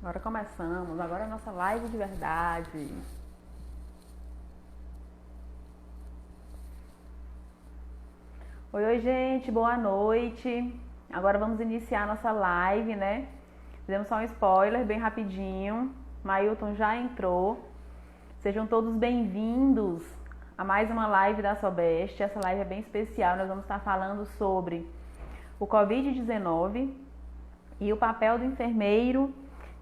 Agora começamos, agora é a nossa live de verdade. Oi, oi, gente, boa noite. Agora vamos iniciar a nossa live, né? Fizemos só um spoiler bem rapidinho. Mailton já entrou. Sejam todos bem-vindos a mais uma live da Sobeste. Essa live é bem especial. Nós vamos estar falando sobre o Covid-19 e o papel do enfermeiro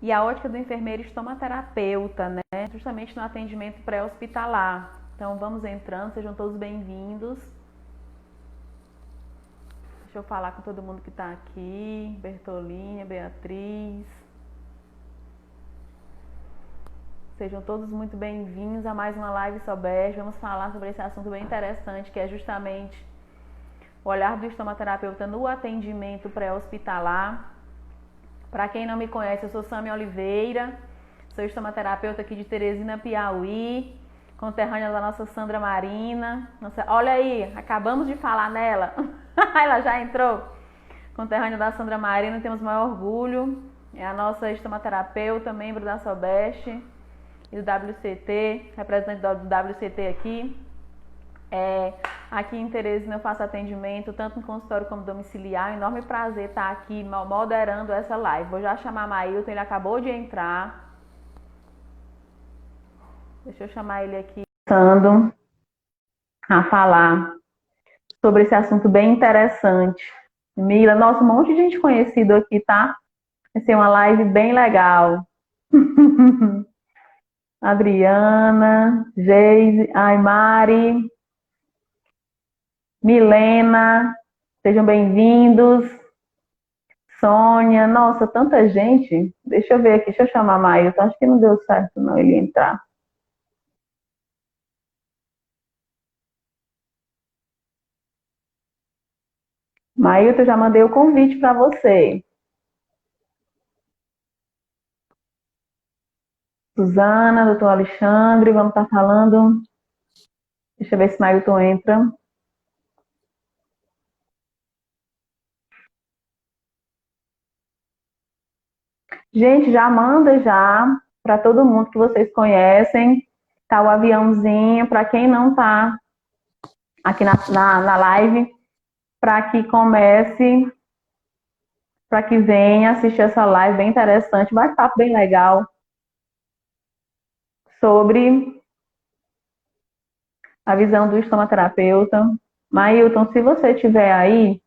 e a ótica do enfermeiro estomaterapeuta, né? Justamente no atendimento pré-hospitalar. Então vamos entrando, sejam todos bem-vindos. Deixa eu falar com todo mundo que está aqui. Bertolinha, Beatriz. Sejam todos muito bem-vindos a mais uma live Sobeste. Vamos falar sobre esse assunto bem interessante, que é justamente o olhar do estomaterapeuta no atendimento pré-hospitalar. Para quem não me conhece, eu sou Sami Oliveira, sou estomaterapeuta aqui de Teresina, Piauí, conterrânea da nossa Sandra Marina. Nossa, olha aí, acabamos de falar nela. Ela já entrou. Conterrânea da Sandra Marina, temos o maior orgulho. É a nossa estomaterapeuta, membro da Sobeste e do WCT, representante do WCT aqui. Aqui em Teresina eu faço atendimento tanto no consultório como domiciliar. É um enorme prazer estar aqui moderando essa live. Vou já chamar Mailton, ele acabou de entrar. Deixa eu chamar ele aqui. Começando a falar sobre esse assunto bem interessante. Mila, nossa, um monte de gente conhecida aqui, tá? Vai ser uma live bem legal. Adriana, Geise, Mari, Milena, sejam bem-vindos. Sônia, nossa, tanta gente. Deixa eu ver aqui, deixa eu chamar a Mailton. Acho que não deu certo não ele entrar. Mailton, já mandei o convite para você. Suzana, doutor Alexandre, vamos estar falando. Deixa eu ver se Mailton entra. Gente, já manda já para todo mundo que vocês conhecem. Tá o aviãozinho, para quem não tá aqui na live, para que comece, para que venha assistir essa live bem interessante, bate-papo bem legal sobre a visão do estomaterapeuta. Mailton, se você estiver aí,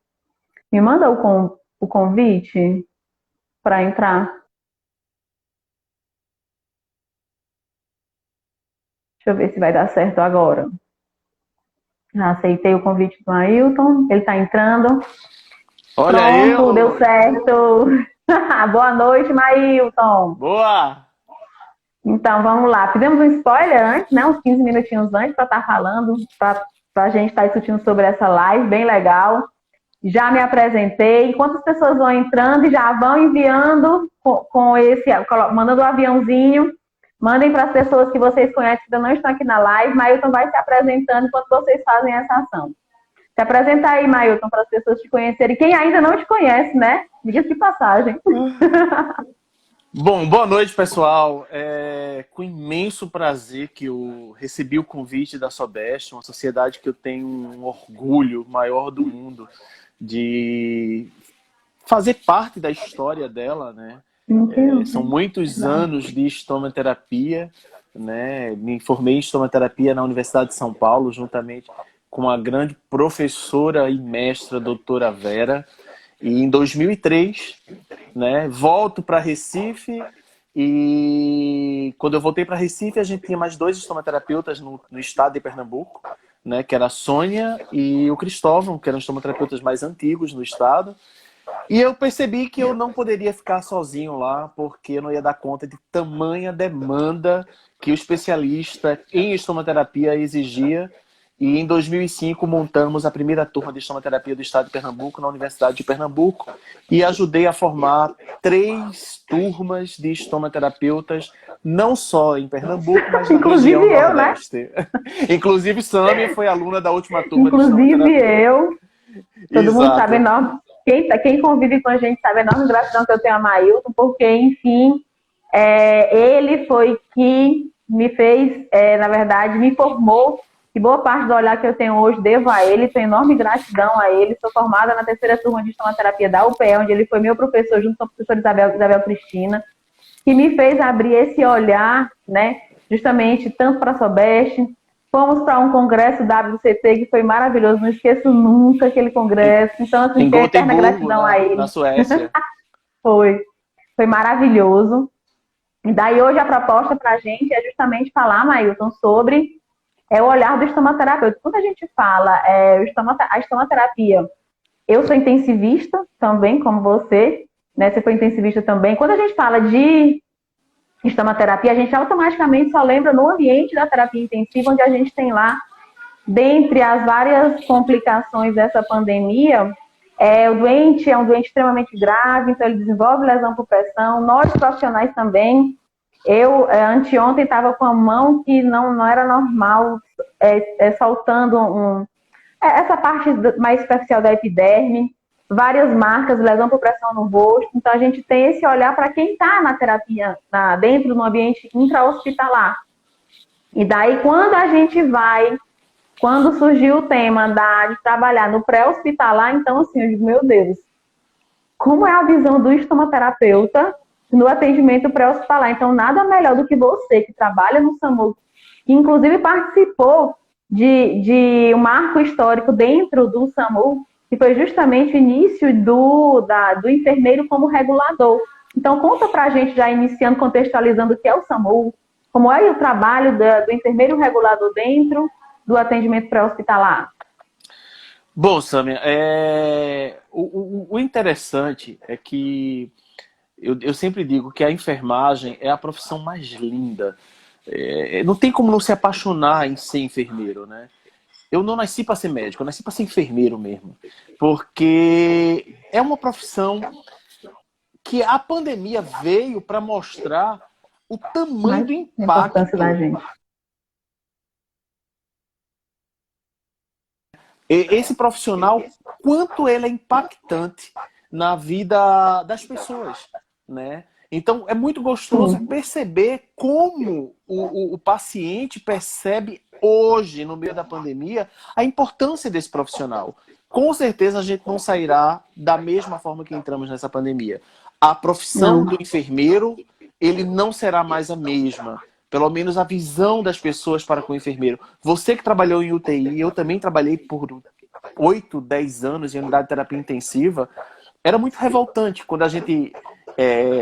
me manda o convite para entrar. Deixa eu ver se vai dar certo agora. Já aceitei o convite do Ailton, ele está entrando. Olha Pronto, eu! deu certo. Boa noite, Mailton. Boa! Então, vamos lá. Fizemos um spoiler antes, né? Uns 15 minutinhos antes para estar falando, para a gente estar discutindo sobre essa live, bem legal. Já me apresentei. Enquanto as pessoas vão entrando e já vão enviando mandando o aviãozinho, mandem para as pessoas que vocês conhecem que ainda não estão aqui na live. Mailton vai se apresentando enquanto vocês fazem essa ação. Se apresenta aí, Mailton, para as pessoas te conhecerem. Quem ainda não te conhece, né? Diga-se de passagem. Bom, boa noite, pessoal. É com imenso prazer que eu recebi o convite da Sobeste, uma sociedade que eu tenho um orgulho maior do mundo de fazer parte da história dela, né? São muitos anos de estomaterapia, né? Me formei em estomaterapia na Universidade de São Paulo, juntamente com a grande professora e mestra, doutora Vera. E em 2003, né, volto para Recife e quando eu voltei para Recife, a gente tinha mais dois estomaterapeutas no estado de Pernambuco, né, que era a Sônia e o Cristóvão, que eram estomaterapeutas mais antigos no estado. E eu percebi que eu não poderia ficar sozinho lá, porque eu não ia dar conta de tamanha demanda que o especialista em estomaterapia exigia. E em 2005 montamos a primeira turma de estomaterapia do estado de Pernambuco, na Universidade de Pernambuco, e ajudei a formar 3 turmas de estomaterapeutas, não só em Pernambuco, mas na Inclusive região eu, né? Nordeste. Inclusive, Sami foi aluna da última turma de Inclusive estomaterapia. eu. Todo mundo sabe Exato. enorme. Quem convive com a gente sabe a enorme gratidão que eu tenho a Mailton, porque, enfim, Ele foi que me fez, na verdade, me formou, e boa parte do olhar que eu tenho hoje devo a ele, tenho enorme gratidão a ele. Sou formada na terceira turma de estomaterapia da UPE, onde ele foi meu professor, junto com a professora Isabel Cristina, que me fez abrir esse olhar, né, justamente tanto para a Sobeste. Fomos para um congresso WCT que foi maravilhoso, não esqueço nunca aquele congresso. Então, assim, tenho eterna gratidão a ele. Na Suécia. Foi maravilhoso. E daí hoje a proposta para a gente é justamente falar, Mailton, sobre o olhar do estomaterapeuta. Quando a gente fala a estomaterapia, eu sou intensivista também, como você, né? Você foi intensivista também. Quando a gente fala de estomaterapia, a gente automaticamente só lembra no ambiente da terapia intensiva, onde a gente tem lá, dentre as várias complicações dessa pandemia, o doente é um doente extremamente grave, então ele desenvolve lesão por pressão. Nós profissionais também. Eu, anteontem, estava com a mão que não era normal, soltando essa parte mais superficial da epiderme, várias marcas, lesão por pressão no rosto. Então, a gente tem esse olhar para quem está na terapia, dentro do ambiente intra-hospitalar. E daí, quando surgiu o tema de trabalhar no pré-hospitalar, então, assim, eu digo, meu Deus, como é a visão do estomaterapeuta no atendimento pré-hospitalar? Então, nada melhor do que você, que trabalha no SAMU, que inclusive participou de um marco histórico dentro do SAMU, que foi justamente o início do enfermeiro como regulador. Então, conta pra gente, já iniciando, contextualizando o que é o SAMU, como é o trabalho do enfermeiro regulador dentro do atendimento pré-hospitalar. Bom, Sâmia, o interessante é que eu sempre digo que a enfermagem é a profissão mais linda. Não tem como não se apaixonar em ser enfermeiro, né? Eu não nasci para ser médico, eu nasci para ser enfermeiro mesmo. Porque é uma profissão que a pandemia veio para mostrar o tamanho do impacto da gente. Esse profissional, quanto ele é impactante na vida das pessoas, né? Então, é muito gostoso perceber como o paciente percebe hoje, no meio da pandemia, a importância desse profissional. Com certeza, a gente não sairá da mesma forma que entramos nessa pandemia. A profissão do enfermeiro, ele não será mais a mesma. Pelo menos a visão das pessoas para com o enfermeiro. Você que trabalhou em UTI, eu também trabalhei por 8, 10 anos em unidade de terapia intensiva. Era muito revoltante quando a gente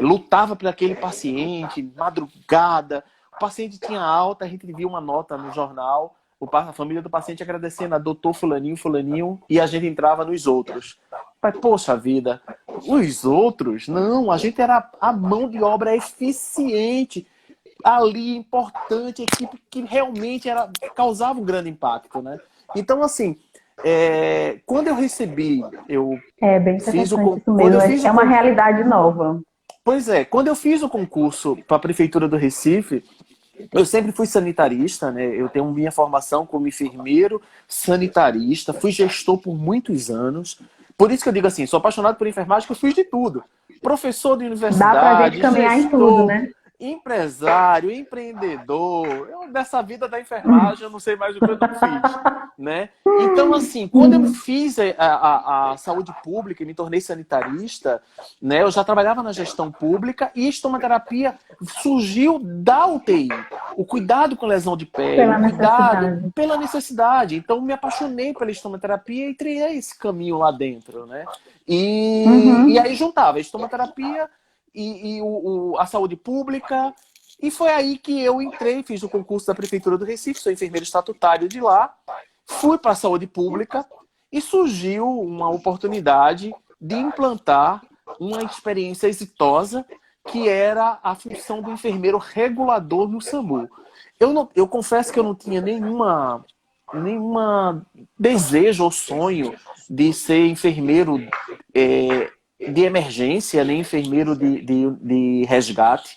lutava por aquele paciente, madrugada, o paciente tinha alta, a gente via uma nota no jornal, a família do paciente agradecendo a doutor fulaninho, fulaninho, e a gente entrava nos outros. Mas, poxa vida, os outros? Não, a gente era a mão de obra eficiente, ali, importante, equipe que realmente causava um grande impacto, né? Então, assim, quando eu recebi, bem fiz isso mesmo. É uma realidade nova. Pois é, quando eu fiz o concurso para a Prefeitura do Recife, eu sempre fui sanitarista, né? Eu tenho minha formação como enfermeiro, sanitarista, fui gestor por muitos anos. Por isso que eu digo assim, sou apaixonado por enfermagem, que eu fiz de tudo. Professor de universidade, dá pra gente caminhar gestor, em tudo, né? Empresário, empreendedor. Dessa vida da enfermagem, eu não sei mais o que eu não fiz, né? Então, assim, quando eu fiz a saúde pública e me tornei sanitarista, né, eu já trabalhava na gestão pública e estomaterapia surgiu da UTI. O cuidado com lesão de pele, o cuidado pela necessidade. Então, me apaixonei pela estomaterapia e trilhei esse caminho lá dentro, né? E aí juntava a estomaterapia e a saúde pública, e foi aí que eu entrei, fiz o concurso da Prefeitura do Recife, sou enfermeiro estatutário de lá, fui para a saúde pública e surgiu uma oportunidade de implantar uma experiência exitosa que era a função do enfermeiro regulador no SAMU. Eu confesso que eu não tinha nenhuma desejo ou sonho de ser enfermeiro de emergência, nem enfermeiro de resgate,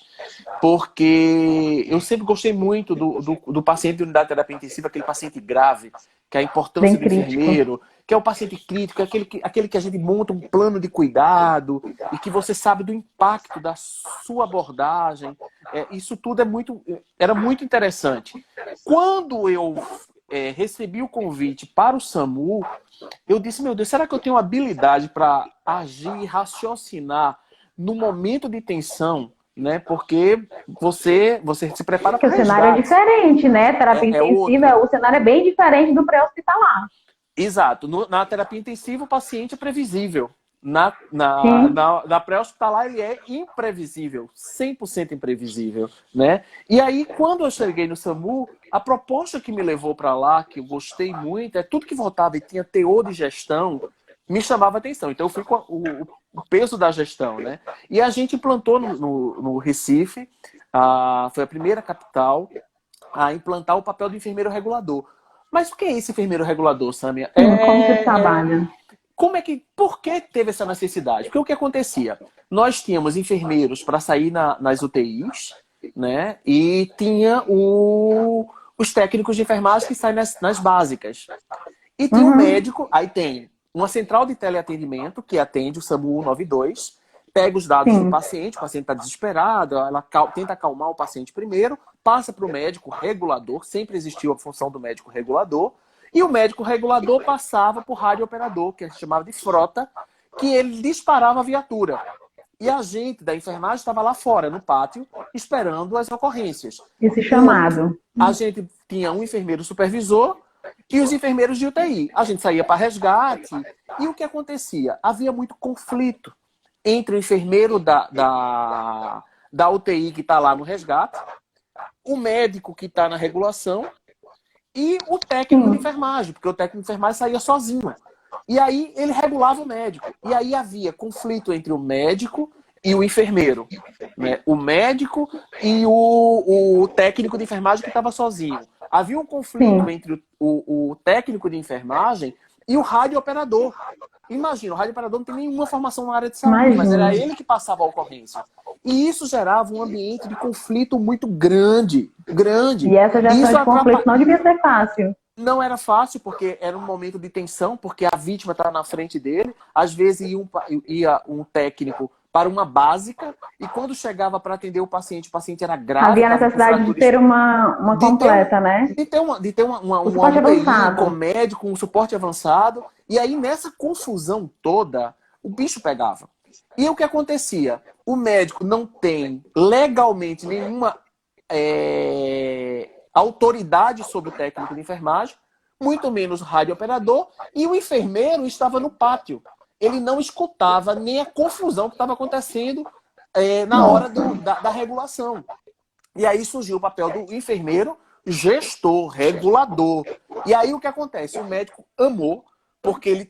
porque eu sempre gostei muito do paciente de unidade de terapia intensiva, aquele paciente grave, que é a importância Bem do crítico. enfermeiro, que é o paciente crítico, aquele que a gente monta um plano de cuidado e que você sabe do impacto da sua abordagem. Isso tudo era muito interessante. Quando eu recebi o convite para o SAMU, eu disse, meu Deus, será que eu tenho habilidade para agir e raciocinar no momento de tensão? Né? Porque você se prepara Porque para o cenário é resgate. diferente, né? Terapia É outro. intensiva, o cenário é bem diferente do pré-hospitalar. Exato. Na terapia intensiva, o paciente é previsível. Sim. Na pré-hospitalar, ele é imprevisível, 100% imprevisível. Né? E aí, quando eu cheguei no SAMU, a proposta que me levou para lá, que eu gostei muito, é tudo que voltava e tinha teor de gestão, me chamava atenção. Então, eu fui com o peso da gestão. Né? E a gente implantou no Recife, foi a primeira capital a implantar o papel do enfermeiro regulador. Mas o que é esse enfermeiro regulador, Sâmia? Sim, como vocês trabalham? Por que teve essa necessidade? Porque o que acontecia? Nós tínhamos enfermeiros para sair nas UTIs, né? E tinha os técnicos de enfermagem que saem nas básicas. E tinha um Uhum. médico, aí tem uma central de teleatendimento que atende o SAMU 192, pega os dados do Sim. paciente, o paciente está desesperado, ela tenta acalmar o paciente primeiro, passa para o médico regulador, sempre existiu a função do médico regulador, e o médico regulador passava para o radiooperador, que a gente chamava de frota, que ele disparava a viatura. E a gente da enfermagem estava lá fora, no pátio, esperando as ocorrências. Esse chamado. A gente tinha um enfermeiro supervisor e os enfermeiros de UTI. A gente saía para resgate. E o que acontecia? Havia muito conflito entre o enfermeiro da UTI que está lá no resgate, o médico que está na regulação e o técnico de Sim. enfermagem, porque o técnico de enfermagem saía sozinho. E aí ele regulava o médico. E aí havia conflito entre o médico e o enfermeiro. Né? O médico e o técnico de enfermagem que estava sozinho. Havia um conflito Sim. entre o técnico de enfermagem e o radiooperador. Imagina, o radiooperador não tem nenhuma formação na área de saúde, mas era Imagina. ele que passava a ocorrência. E isso gerava um ambiente de conflito muito grande. Grande. E essa E gestão isso de conflito não devia ser fácil. não era fácil, porque era um momento de tensão, porque a vítima estava na frente dele. Às vezes ia um técnico para uma básica, e quando chegava para atender o paciente era grave, Havia a estava com necessidade de fraturas. ter uma De ter, completa, né? de ter O uma suporte UTI com avançado. médico, um suporte avançado. E aí, nessa confusão toda, o bicho pegava. E o que acontecia? O médico não tem legalmente nenhuma autoridade sobre o técnico de enfermagem, muito menos o radiooperador, e o enfermeiro estava no pátio. Ele não escutava nem a confusão que estava acontecendo na hora Nossa. da regulação. E aí surgiu o papel do enfermeiro, gestor, regulador. E aí o que acontece? O médico amou, porque ele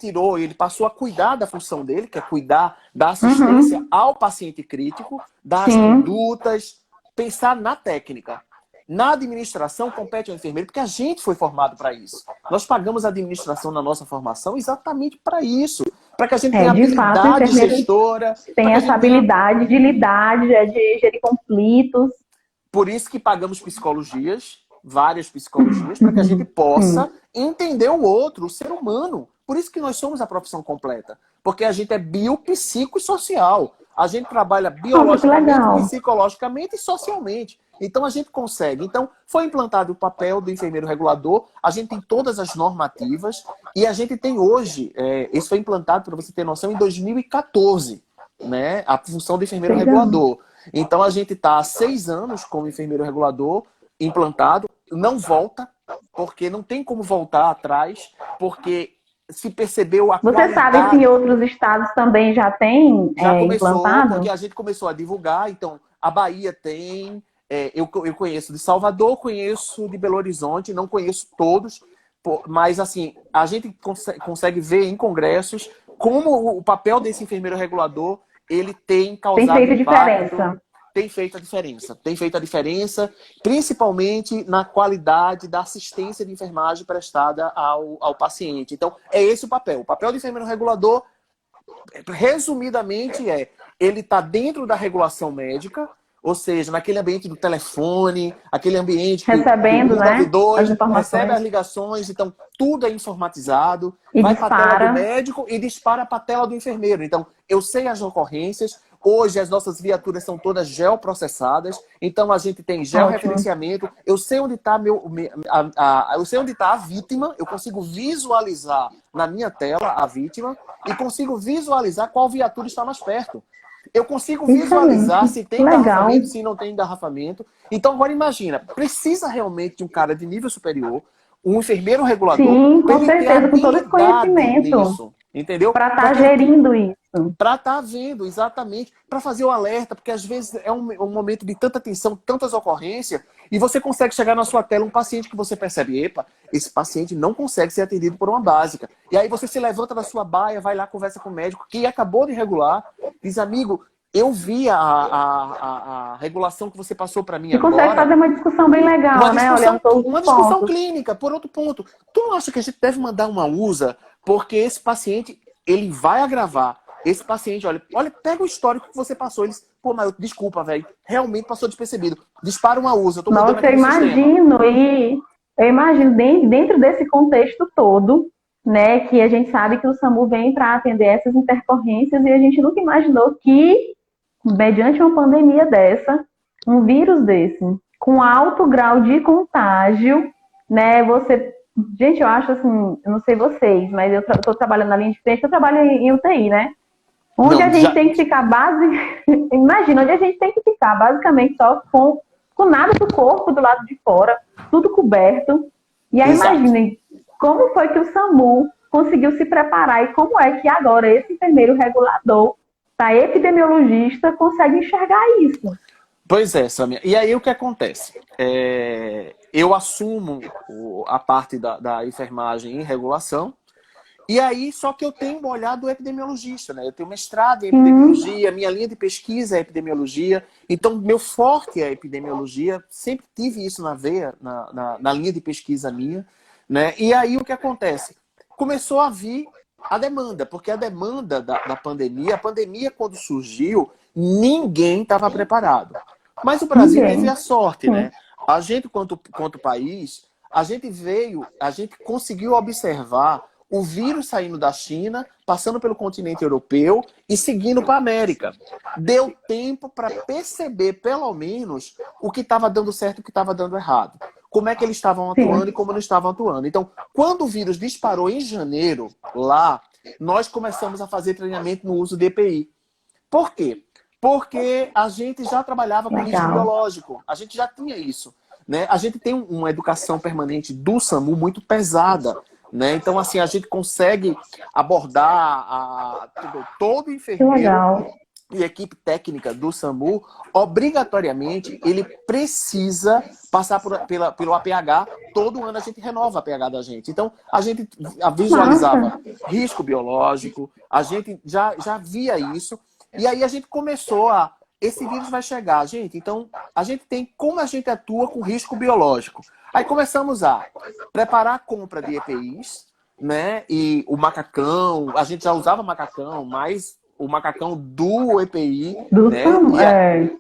passou a cuidar da função dele, que é cuidar da assistência Uhum. ao paciente crítico, das Sim. condutas, pensar na técnica. Na administração compete ao enfermeiro, porque a gente foi formado para isso. Nós pagamos a administração na nossa formação exatamente para isso. Para que a gente tenha De fato, o habilidade enfermeiro gestora, para tem que a essa gente tenha. habilidade de lidar, de gerir conflitos. Por isso que pagamos psicologias, várias psicologias, para que a gente Sim. possa entender o outro, o ser humano. Por isso que nós somos a profissão completa. Porque a gente é bio, psico e social. A gente trabalha Nossa, que biologicamente, legal. psicologicamente e socialmente. Então a gente consegue. Então foi implantado o papel do enfermeiro regulador. A gente tem todas as normativas e a gente tem hoje, isso foi implantado, para você ter noção, em 2014, né? A função do enfermeiro 6 anos. regulador. Então a gente está há 6 anos como enfermeiro regulador implantado, não volta, porque não tem como voltar atrás, porque se percebeu a Você sabe se em qualidade. outros estados também já tem Já começou, porque implantado? a gente começou a divulgar, então a Bahia tem, eu conheço de Salvador, conheço de Belo Horizonte, não conheço todos, mas assim, a gente consegue ver em congressos como o papel desse enfermeiro regulador ele tem Tem causado feito impacto, diferença. tem feito a diferença. Tem feito a diferença, principalmente na qualidade da assistência de enfermagem prestada ao paciente. Então, é esse o papel. O papel do enfermeiro regulador, resumidamente, ele está dentro da regulação médica, ou seja, naquele ambiente do telefone, aquele ambiente que Recebendo, o né, as 92 informações. recebe as ligações, então tudo é informatizado, E vai para a tela dispara. do médico e dispara para a tela do enfermeiro. Então, eu sei as ocorrências. Hoje as nossas viaturas são todas geoprocessadas, então a gente tem georreferenciamento. Eu sei onde está eu sei onde está a vítima, eu consigo visualizar na minha tela a vítima e consigo visualizar qual viatura está mais perto. Eu consigo visualizar se tem Legal. engarrafamento, se não tem engarrafamento. Então agora imagina, precisa realmente de um cara de nível superior, um enfermeiro regulador, Sim, para com ele ter certeza, com todo esse habilidade conhecimento. nisso, entendeu? Para estar gerindo isso. Para estar vendo, exatamente, para fazer o alerta, porque às vezes é um momento de tanta tensão, tantas ocorrências, e você consegue chegar na sua tela um paciente que você percebe, epa, esse paciente não consegue ser atendido por uma básica. E aí você se levanta da sua baia, vai lá, conversa com o médico, que acabou de regular, diz, amigo, eu vi a regulação que você passou para mim e agora. consegue fazer uma discussão bem legal, Uma né? discussão, Olhando todos uma os discussão pontos. clínica. Por outro ponto, tu não acha que a gente deve mandar uma USA porque esse paciente, ele vai agravar. Esse paciente, olha, pega o histórico que você passou. Eles, pô, mas desculpa, velho, realmente passou despercebido. Dispara uma USA, eu tô mudando Nossa, aqui no sistema. eu imagino dentro desse contexto todo, né, que a gente sabe que o SAMU vem para atender essas intercorrências e a gente nunca imaginou que, mediante uma pandemia dessa, um vírus desse, com alto grau de contágio, né, gente, eu acho assim, eu não sei vocês, mas eu tô trabalhando na linha de frente, eu trabalho em UTI, né? Onde Não, a gente tem que ficar imagina, onde a gente tem que ficar basicamente só com nada do corpo do lado de fora, tudo coberto. E aí Exato. imaginem como foi que o SAMU conseguiu se preparar e como é que agora esse enfermeiro regulador, epidemiologista, consegue enxergar isso. Pois é, Samia. E aí o que acontece? Eu assumo a parte da enfermagem em regulação. E aí, só que eu tenho um olhar do epidemiologista, né? Eu tenho mestrado em epidemiologia, minha linha de pesquisa é epidemiologia, então meu forte é a epidemiologia, sempre tive isso na veia, na linha de pesquisa minha, né? E aí o que acontece? Começou a vir a demanda, porque a demanda da pandemia, a pandemia quando surgiu, ninguém estava preparado. Mas o Brasil teve a sorte, né? A gente, quanto país, a gente conseguiu observar o vírus saindo da China, passando pelo continente europeu e seguindo para a América. Deu tempo para perceber, pelo menos, o que estava dando certo e o que estava dando errado. Como é que eles estavam atuando e como não estavam atuando. Então, quando o vírus disparou em janeiro, lá, nós começamos a fazer treinamento no uso de EPI. Por quê? Porque a gente já trabalhava com risco biológico. A gente já tinha isso, né? A gente tem uma educação permanente do SAMU muito pesada. Né? Então, assim, a gente consegue abordar todo enfermeiro e equipe técnica do SAMU, obrigatoriamente, ele precisa passar pelo APH. Todo ano a gente renova a APH da gente. Então, a gente visualizava risco biológico, a gente já via isso, e aí a gente começou esse vírus vai chegar, gente. Então, a gente tem como a gente atua com risco biológico. Aí começamos a preparar a compra de EPIs, né? E o macacão, a gente já usava macacão, mas o macacão do EPI, né? SAMU,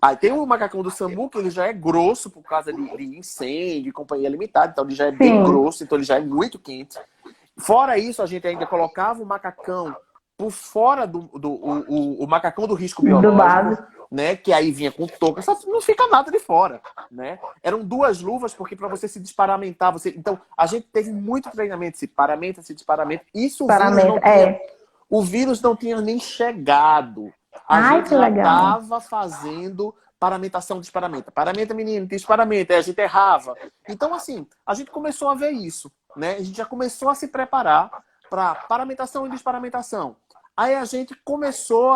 aí tem o macacão do SAMU, que ele já é grosso por causa de incêndio, de companhia limitada, então ele já é bem grosso, então ele já é muito quente. Fora isso, a gente ainda colocava o macacão por fora o macacão do risco biológico, né? Que aí vinha com touca, só não fica nada de fora, né? Eram 2 luvas, porque para você se desparamentar, então a gente teve muito treinamento, se paramenta, se desparamenta. Isso o vírus não tinha nem chegado. A gente já estava fazendo paramentação, desparamenta. Paramenta, menino, desparamenta, aí a gente errava. Então, assim, a gente começou a ver isso, né? A gente já começou a se preparar para paramentação e desparamentação. Aí a gente começou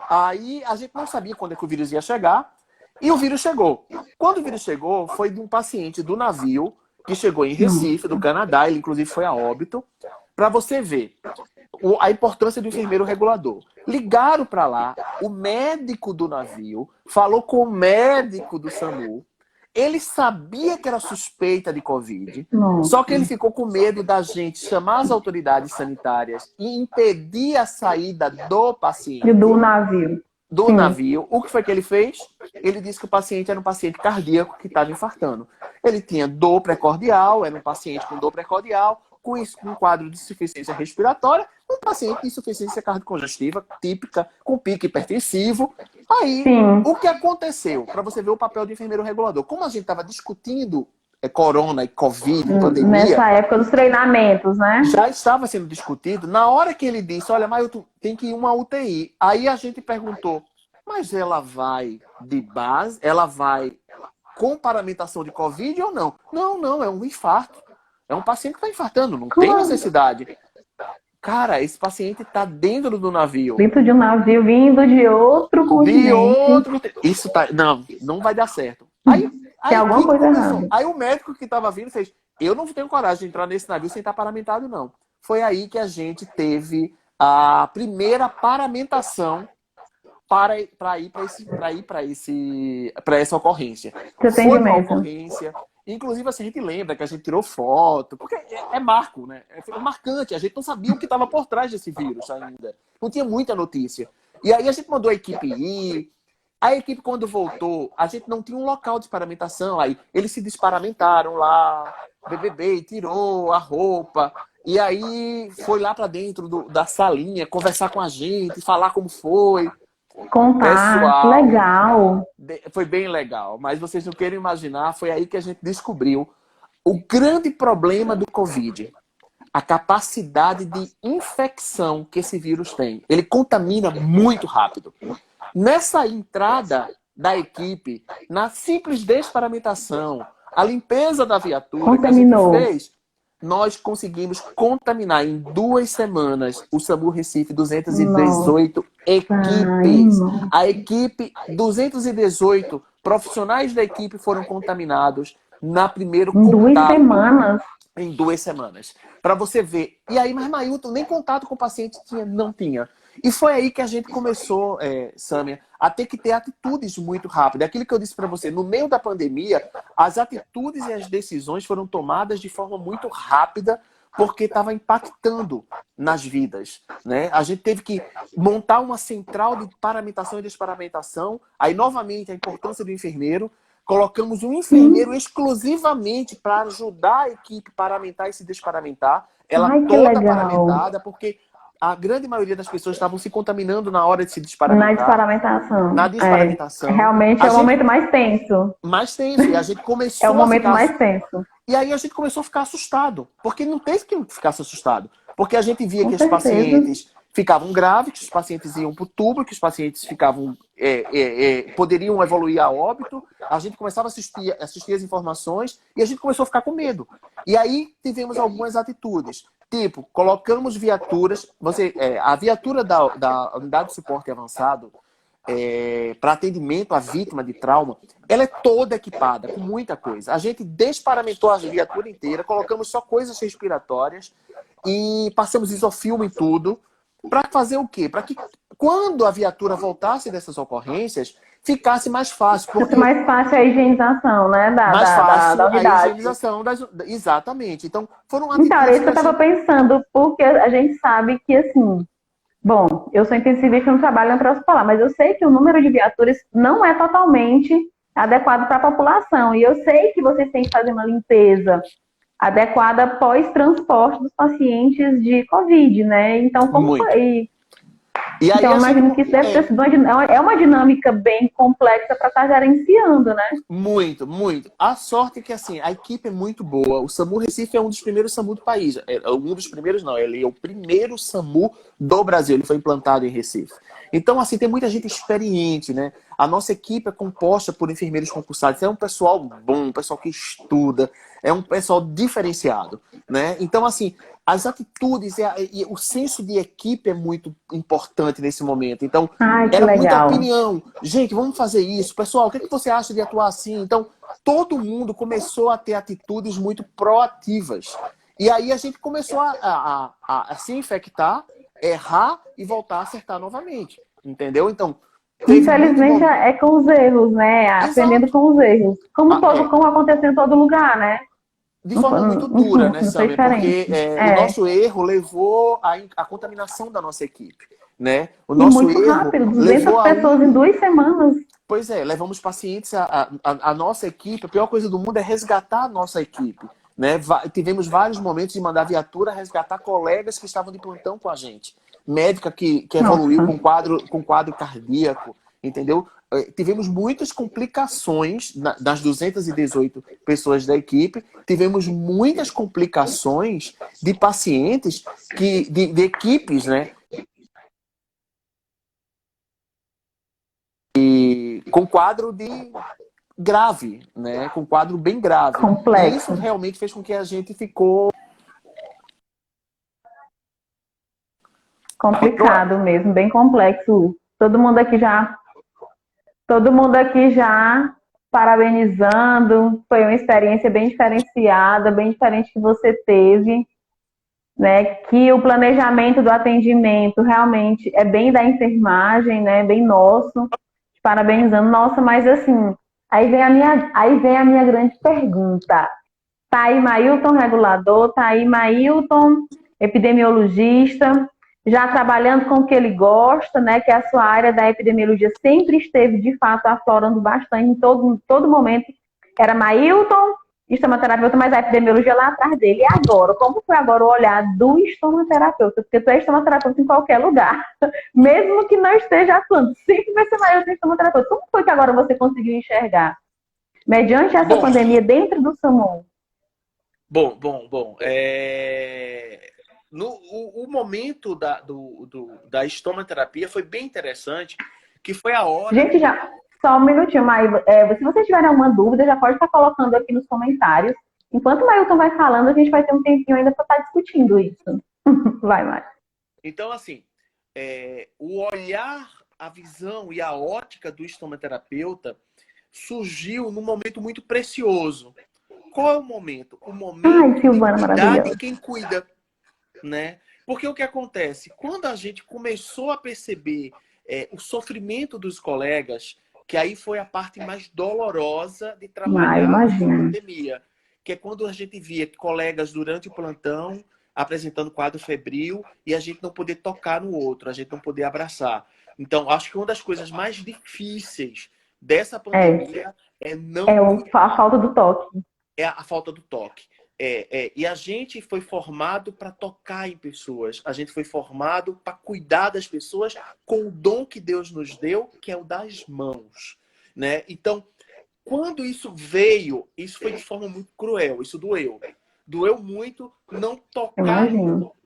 Aí a gente não sabia quando é que o vírus ia chegar, e o vírus chegou. Quando o vírus chegou, foi de um paciente do navio, que chegou em Recife, do Canadá, ele inclusive foi a óbito, para você ver a importância do enfermeiro regulador. Ligaram para lá, o médico do navio falou com o médico do SAMU, ele sabia que era suspeita de Covid, só que ele ficou com medo da gente chamar as autoridades sanitárias e impedir a saída do paciente. Do navio. do Sim. navio. O que foi que ele fez? Ele disse que o paciente era um paciente cardíaco que estava infartando. Ele tinha dor precordial, era um paciente com dor precordial, com um quadro de insuficiência respiratória, um paciente de insuficiência cardiocongestiva típica, com pico hipertensivo. Aí, Sim. o que aconteceu? Para você ver o papel do enfermeiro regulador. Como a gente estava discutindo corona e covid, pandemia... Nessa época dos treinamentos, né? Já estava sendo discutido. Na hora que ele disse, olha, mas tem que ir uma UTI. Aí a gente perguntou, mas ela vai de base? Ela vai com paramentação de Covid ou não? Não, é um infarto. É um paciente que está infartando, não tem necessidade. Cara, esse paciente está dentro do navio. Dentro de um navio vindo de outro continente. De outro... Isso tá... Não vai dar certo. Tem alguma coisa errada. Aí o médico que estava vindo fez, eu não tenho coragem de entrar nesse navio sem estar paramentado, não. Foi aí que a gente teve a primeira paramentação para ir para essa ocorrência. Foi uma ocorrência. Inclusive, assim, a gente lembra que a gente tirou foto, porque é marco, né? É marcante. A gente não sabia o que estava por trás desse vírus ainda. Não tinha muita notícia. E aí a gente mandou a equipe ir. A equipe, quando voltou, a gente não tinha um local de paramentação. Aí eles se desparamentaram lá, BBB, tirou a roupa. E aí foi lá para dentro da salinha, conversar com a gente, falar como foi. Contar, pessoal, legal. Foi bem legal. Mas vocês não querem imaginar, foi aí que a gente descobriu o grande problema do Covid. A capacidade de infecção que esse vírus tem. Ele contamina muito rápido. Nessa entrada da equipe, na simples desparamentação, a limpeza da viatura que a gente fez, nós conseguimos contaminar em 2 semanas o SAMU Recife 218 equipes. A equipe, 218 profissionais da equipe foram contaminados na primeiro contato. Em 2 semanas? Em 2 semanas. Para você ver. E aí, mas Mailton, nem contato com o paciente tinha? Não tinha. E foi aí que a gente começou, Sâmia, a ter que ter atitudes muito rápidas. Aquilo que eu disse para você, no meio da pandemia, as atitudes e as decisões foram tomadas de forma muito rápida, porque estava impactando nas vidas, né? A gente teve que montar uma central de paramentação e desparamentação. Aí, novamente, a importância do enfermeiro. Colocamos um enfermeiro exclusivamente para ajudar a equipe a paramentar e se desparamentar. Ela toda paramentada, porque a grande maioria das pessoas estavam se contaminando na hora de se desparamentar. Na desparamentação. Na desparamentação. Realmente é o momento mais tenso. Mais tenso. E a gente começou é o momento mais tenso. E aí a gente começou a ficar assustado. Porque não teve que ficasse assustado. Porque a gente via que os pacientes ficavam graves, que os pacientes iam para o tubo, que os pacientes ficavam poderiam evoluir a óbito. A gente começava a assistir as informações e a gente começou a ficar com medo. E aí tivemos algumas atitudes. Tipo, colocamos viaturas. A viatura da unidade de suporte avançado para atendimento à vítima de trauma, ela é toda equipada com muita coisa. A gente desparamentou a viatura inteira, colocamos só coisas respiratórias e passamos isofilme em tudo. Para fazer o quê? Para que quando a viatura voltasse dessas ocorrências, ficasse mais fácil. Porque... mais fácil a higienização, né? Mais fácil da unidade. A higienização. Exatamente. Então, foram atitudes... Então, é isso que eu estava pensando, porque a gente sabe que, assim... Bom, eu sou intensivista e não trabalho em hospitalar, mas eu sei que o número de viaturas não é totalmente adequado para a população. E eu sei que vocês têm que fazer uma limpeza adequada pós-transporte dos pacientes de Covid, né? Então, como foi? E aí, então, eu imagino que isso deve ter sido uma dinâmica bem complexa para estar gerenciando, né? Muito, muito. A sorte é que, assim, a equipe é muito boa. O SAMU Recife é um dos primeiros SAMU do país. Um dos primeiros, não. Ele é o primeiro SAMU do Brasil. Ele foi implantado em Recife. Então, assim, tem muita gente experiente, né? A nossa equipe é composta por enfermeiros concursados. É um pessoal bom, um pessoal que estuda. É um pessoal diferenciado, né? Então, assim, as atitudes e o senso de equipe é muito importante nesse momento. Então, era muita opinião. Gente, vamos fazer isso. Pessoal, o que você acha de atuar assim? Então, todo mundo começou a ter atitudes muito proativas. E aí a gente começou a se infectar, errar e voltar a acertar novamente. Entendeu? Então, infelizmente é com os erros, né? Aprendendo com os erros. Como aconteceu em todo lugar, né? De forma muito dura, né, Sâmia? Porque o nosso erro levou à contaminação da nossa equipe. né? O E nosso muito erro rápido, 200 levou a pessoas em 2 semanas. Pois é, levamos pacientes, a nossa equipe, a pior coisa do mundo é resgatar a nossa equipe. Né? Tivemos vários momentos de mandar viatura resgatar colegas que estavam de plantão com a gente. Médica que evoluiu Nossa. com quadro cardíaco, entendeu? Tivemos muitas complicações das 218 pessoas da equipe. Tivemos muitas complicações de pacientes, de equipes, né? Com quadro grave, né? Com quadro bem grave. E isso Complexo. realmente fez com que a gente ficou... Complicado mesmo, bem complexo. Todo mundo aqui já parabenizando. Foi uma experiência bem diferenciada, bem diferente que você teve, né? Que o planejamento do atendimento realmente é bem da enfermagem, né? Bem nosso. Parabenizando. Nossa, mas assim, aí vem a minha grande pergunta. Tá aí Mailton, regulador, tá aí Mailton, epidemiologista, já trabalhando com o que ele gosta, né? Que a sua área da epidemiologia sempre esteve, de fato, aflorando bastante em todo momento. Era Mailton, estomaterapeuta, mas a epidemiologia lá atrás dele. E agora? Como foi agora o olhar do estomaterapeuta? Porque tu é estomaterapeuta em qualquer lugar. Mesmo que não esteja atuando, sempre vai ser Mailton estomaterapeuta. Como foi que agora você conseguiu enxergar? Mediante essa Bom, pandemia dentro do SAMU? bom. O momento da estomaterapia foi bem interessante, que foi a hora Gente, que... já, só um minutinho, Maí. Se vocês tiverem alguma dúvida, já pode estar colocando aqui nos comentários. Enquanto o Mailton vai falando, a gente vai ter um tempinho ainda para estar discutindo isso. Vai, Maí. Então, assim, o olhar, a visão e a ótica do estomaterapeuta surgiu num momento muito precioso. Qual é o momento? O Ai, momento de Silvana, cuidar de maravilhosa. quem cuida, né? Porque o que acontece? Quando a gente começou a perceber o sofrimento dos colegas, que aí foi a parte mais dolorosa de Maí, trabalhar a imagina. pandemia, que é quando a gente via colegas durante o plantão apresentando quadro febril e a gente não poder tocar no outro, a gente não poder abraçar. Então, acho que uma das coisas mais difíceis dessa É, pandemia é não a cuidar, falta do toque. é a falta do toque. E a gente foi formado para tocar em pessoas. A gente foi formado para cuidar das pessoas com o dom que Deus nos deu, que é o das mãos. Né? Então, quando isso veio, isso foi de forma muito cruel. Isso doeu. Doeu muito não tocar no Imagino. outro,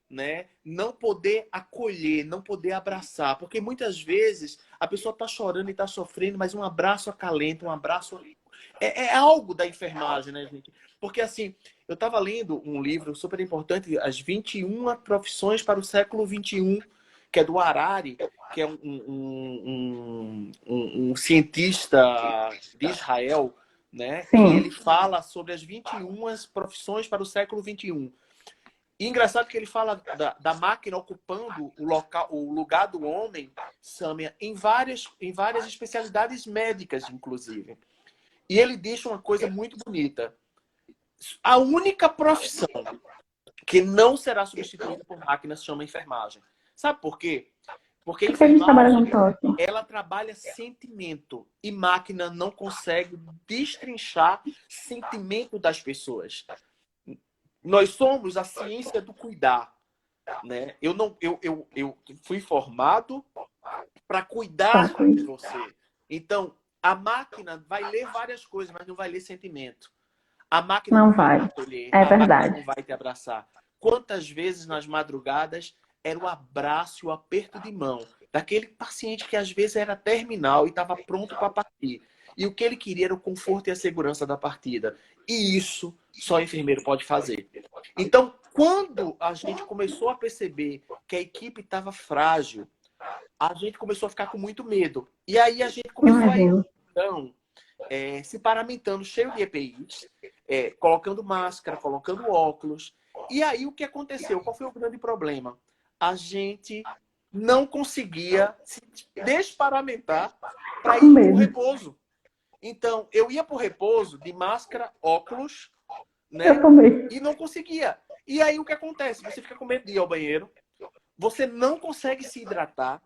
né? Não poder acolher, não poder abraçar. Porque muitas vezes a pessoa está chorando e está sofrendo, mas um abraço acalenta, um abraço... É algo da enfermagem, né, gente? Porque, assim, eu estava lendo um livro super importante, As 21 Profissões para o Século XXI, que é do Harari, que é um cientista de Israel, né? E Sim. ele fala sobre as 21 profissões para o século XXI. E engraçado que ele fala da máquina ocupando o lugar do homem, Sâmia, em várias especialidades médicas, inclusive. E ele diz uma coisa muito bonita. A única profissão que não será substituída por máquina se chama enfermagem. Sabe por quê? Porque a Porque a gente trabalha com enfermagem, toque. ela trabalha sentimento e máquina não consegue destrinchar sentimento das pessoas. Nós somos a ciência do cuidar, né? Eu fui formado para cuidar Toque. de você. Então, a máquina vai ler várias coisas, mas não vai ler sentimento. A máquina Não não vai te vai. acolher, É a máquina não verdade. vai te abraçar. Quantas vezes nas madrugadas era o abraço e o aperto de mão daquele paciente que às vezes era terminal e estava pronto para partir. E o que ele queria era o conforto e a segurança da partida. E isso só o enfermeiro pode fazer. Então, quando a gente começou a perceber que a equipe estava frágil, a gente começou a ficar com muito medo. E aí a gente começou a ir, Imagino. então, se paramentando, cheio de EPIs, colocando máscara, colocando óculos. E aí o que aconteceu? Qual foi o grande problema? A gente não conseguia se desparamentar para Com ir para o medo. repouso. Então, eu ia para o repouso de máscara, óculos, Eu né? também. E não conseguia. E aí o que acontece? Você fica com medo de ir ao banheiro, você não consegue se hidratar,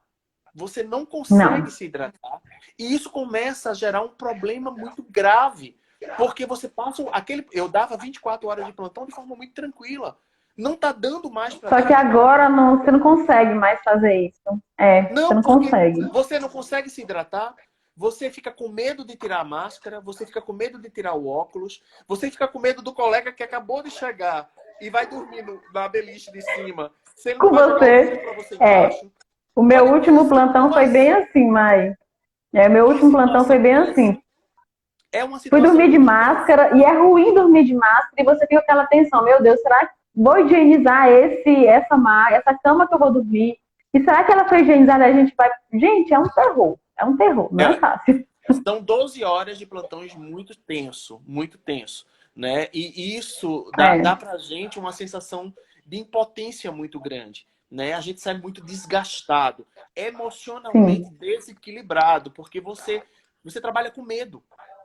você não consegue Não. se hidratar, e isso começa a gerar um problema muito grave, porque você passa eu dava 24 horas de plantão de forma muito tranquila. Não está dando mais para Só dar que 24 agora horas. não, você não consegue mais fazer isso. Você Não, não porque consegue. você não consegue se hidratar, você fica com medo de tirar a máscara, você fica com medo de tirar o óculos, você fica com medo do colega que acabou de chegar e vai dormir na beliche de cima, se ele não Com vai jogar oxigênio para você, você é. embaixo. O meu Olha, último plantão foi bem assim, Mai. Meu uma último plantão foi situação bem dessa assim. é uma Fui situação dormir de muito tensa. máscara, e é ruim dormir de máscara, e você tem aquela tensão, meu Deus, será que vou higienizar essa cama que eu vou dormir? E será que ela foi higienizada? A gente vai. Gente, é um terror, não é É, fácil. são 12 horas de plantões muito tenso, né? E isso dá É, pra gente uma sensação de impotência muito grande, né? A gente sai muito desgastado, emocionalmente sim. desequilibrado, porque você trabalha com medo,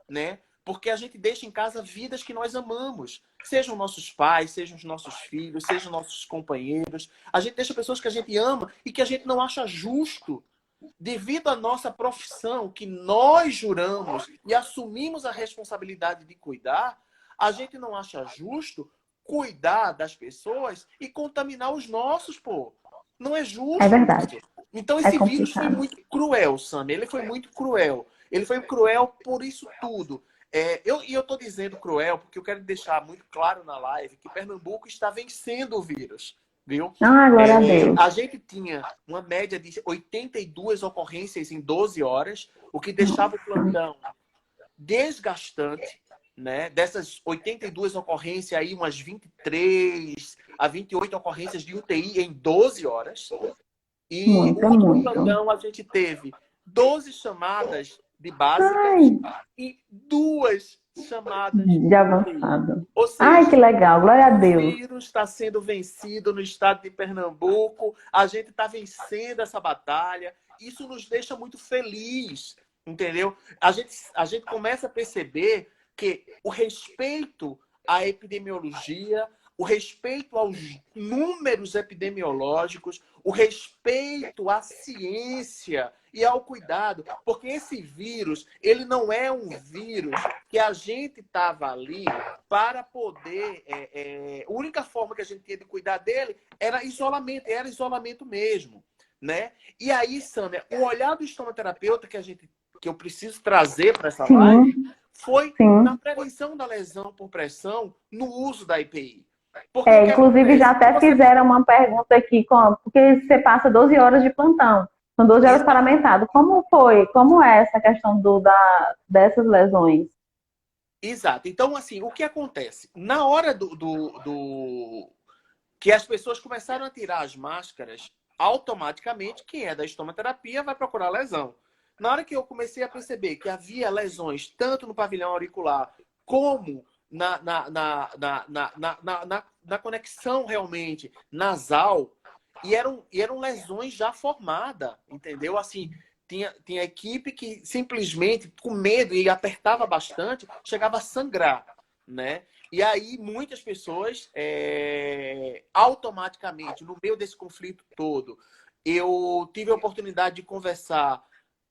né? Porque a gente deixa em casa vidas que nós amamos, sejam nossos pais, sejam os nossos filhos, sejam nossos companheiros. A gente deixa pessoas que a gente ama e que a gente não acha justo, devido à nossa profissão, que nós juramos e assumimos a responsabilidade de cuidar, a gente não acha justo cuidar das pessoas e contaminar os nossos, pô. Não é É justo verdade. isso. Então É esse vírus foi complicado. muito cruel, Sam. Ele foi muito cruel. Ele foi cruel por isso tudo. Eu estou dizendo cruel porque eu quero deixar muito claro na live que Pernambuco está vencendo o vírus, viu? Ah, glória a Deus. A gente tinha uma média de 82 ocorrências em 12 horas, o que deixava o plantão desgastante, né? Dessas 82 ocorrências aí, umas 23 a 28 ocorrências de UTI em 12 horas. E o Muito, é último muito. plantão a gente teve 12 chamadas de básicas Ai, e 2 chamadas de de UTI. avançado. Ou Ai, que seja, legal, glória a o Deus. vírus está sendo vencido no estado de Pernambuco, a gente está vencendo essa batalha. Isso nos deixa muito feliz, entendeu? A gente começa a perceber que o respeito à epidemiologia, o respeito aos números epidemiológicos, o respeito à ciência e ao cuidado, porque esse vírus, ele não é um vírus que a gente estava ali para poder... a única forma que a gente tinha de cuidar dele era isolamento mesmo, né? E aí, Sâmia, o olhar do estomaterapeuta que eu preciso trazer para essa live Sim, foi na sim. prevenção da lesão por pressão no uso da EPI. Porque o que Inclusive, já acontece? até Você... fizeram uma pergunta aqui, porque você passa 12 horas de plantão, são 12 horas Exato. paramentado. Como foi? Como é essa questão dessas lesões? Exato. Então, assim, o que acontece? Na hora que as pessoas começaram a tirar as máscaras, automaticamente, quem é da estomaterapia vai procurar lesão. Na hora que eu comecei a perceber que havia lesões tanto no pavilhão auricular como na conexão realmente nasal, e eram lesões já formadas, entendeu? Assim, tinha equipe que simplesmente, com medo e apertava bastante, chegava a sangrar, né? E aí, muitas pessoas, automaticamente, no meio desse conflito todo, eu tive a oportunidade de conversar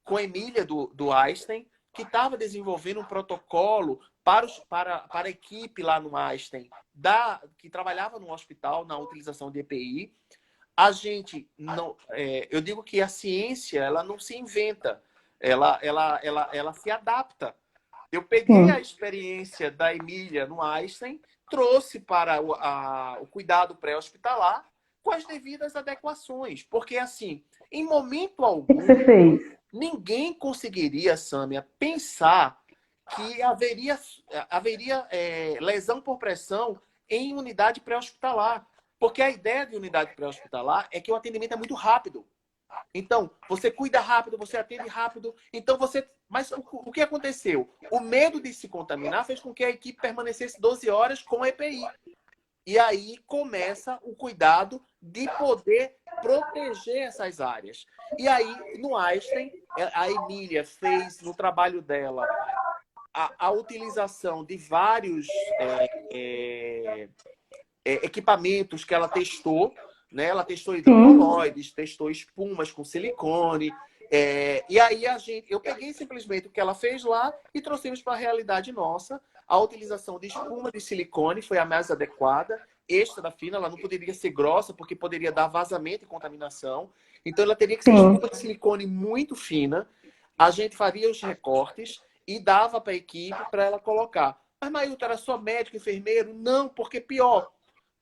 com a Emília do Einstein, que estava desenvolvendo um protocolo para a equipe lá no Einstein, que trabalhava no hospital na utilização de EPI. A gente não, eu digo que a ciência ela não se inventa, ela se adapta. Eu peguei a Sim, experiência da Emília no Einstein, trouxe para o cuidado pré-hospitalar com as devidas adequações. Porque, assim, em momento o que você algum, fez? ninguém conseguiria, Sâmia, pensar que haveria lesão por pressão em unidade pré-hospitalar. Porque a ideia de unidade pré-hospitalar é que o atendimento é muito rápido. Então, você cuida rápido, você atende rápido. Então, Mas o que aconteceu? O medo de se contaminar fez com que a equipe permanecesse 12 horas com a EPI. E aí começa o cuidado de poder proteger essas áreas. E aí, no Einstein, a Emília fez no trabalho dela a utilização de vários equipamentos que ela testou, né? Ela testou Sim. hidrocoloides, testou espumas com silicone. E aí eu peguei simplesmente o que ela fez lá e trouxemos para a realidade nossa. A utilização de espuma de silicone foi a mais adequada, extra fina, ela não poderia ser grossa porque poderia dar vazamento e contaminação. Então ela teria que ser Sim. espuma de silicone muito fina. A gente faria os recortes e dava para a equipe para ela colocar. Mas, Mailton, era só médico, enfermeiro? Não, porque pior.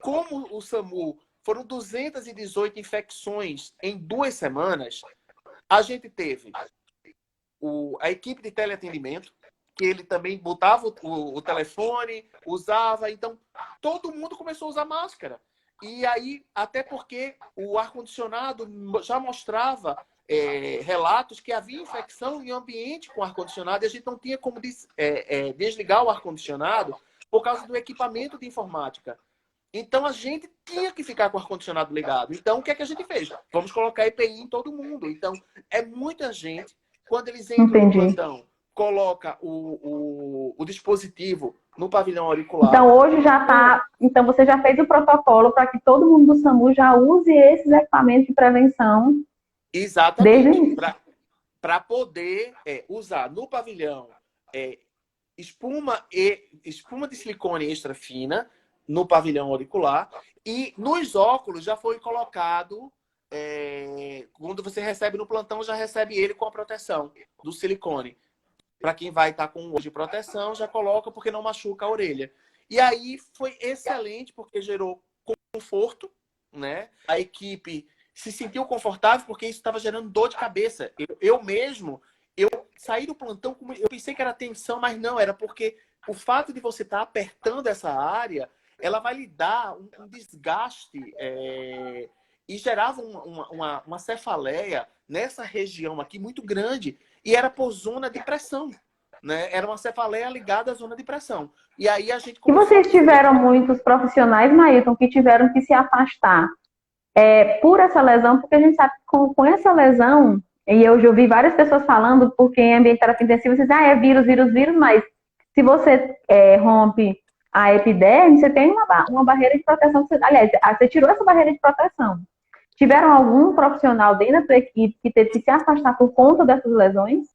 Como o SAMU foram 218 infecções em 2 semanas, a gente teve a equipe de teleatendimento, que ele também botava o telefone, usava. Então, todo mundo começou a usar máscara. E aí, até porque o ar-condicionado já mostrava relatos que havia infecção em ambiente com ar-condicionado e a gente não tinha como desligar o ar-condicionado por causa do equipamento de informática. Então, a gente tinha que ficar com o ar-condicionado ligado. Então, o que é que a gente fez? Vamos colocar EPI em todo mundo. Então, é muita gente. Quando eles entram no Entendi. plantão, coloca o dispositivo no pavilhão auricular. Então, hoje já está. Então, você já fez o protocolo para que todo mundo do SAMU já use esses equipamentos de prevenção. Desde o Exatamente. início. Para poder usar no pavilhão espuma de silicone extra fina no pavilhão auricular. E nos óculos já foi colocado. Quando você recebe no plantão, já recebe ele com a proteção do silicone. Para quem vai estar com o de proteção, já coloca porque não machuca a orelha. E aí foi excelente porque gerou conforto, né? A equipe se sentiu confortável porque isso estava gerando dor de cabeça. Eu mesmo, eu saí do plantão, eu pensei que era tensão, mas não, era porque o fato de você estar apertando essa área, ela vai lhe dar um desgaste e gerava uma cefaleia nessa região aqui muito grande. E era por zona de pressão, né? Era uma cefaleia ligada à zona de pressão. E aí a gente E começou a vocês perceber. tiveram muitos profissionais, Maílton, que tiveram que se afastar por essa lesão, porque a gente sabe que com essa lesão, e eu já ouvi várias pessoas falando, porque em ambiente terapia intensiva, vocês dizem, é vírus, vírus, vírus, mas se você rompe a epiderme, você tem uma barreira de proteção. Aliás, você tirou essa barreira de proteção. Tiveram algum profissional dentro da sua equipe que teve que se afastar por conta dessas lesões?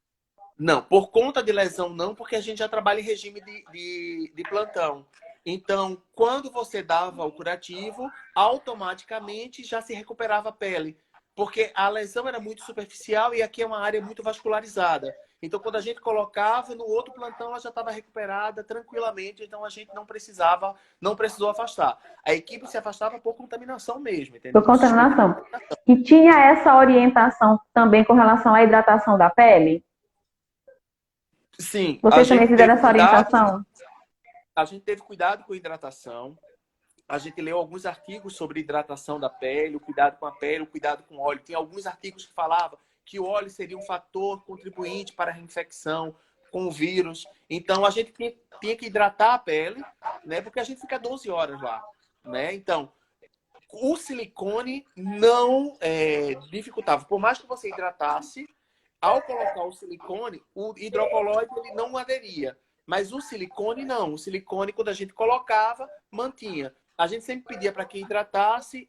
Não, por conta de lesão não, porque a gente já trabalha em regime de plantão. Então, quando você dava o curativo, automaticamente já se recuperava a pele. Porque a lesão era muito superficial e aqui é uma área muito vascularizada. Então, quando a gente colocava, no outro plantão ela já estava recuperada tranquilamente, então a gente não precisou afastar. A equipe se afastava por contaminação mesmo, entendeu? Por contaminação. E tinha essa orientação também com relação à hidratação da pele? Sim, Vocês também fizeram essa orientação? A gente teve cuidado com a hidratação. A gente leu alguns artigos sobre hidratação da pele, o cuidado com a pele, o cuidado com o óleo. Tem alguns artigos que falavam que o óleo seria um fator contribuinte para a reinfecção com o vírus. Então, a gente tinha que hidratar a pele, né? Porque a gente fica 12 horas lá, né? Então, o silicone não dificultava. Por mais que você hidratasse, ao colocar o silicone, o hidrocolóide ele não aderia. Mas o silicone não. O silicone, quando a gente colocava, mantinha. A gente sempre pedia para que hidratasse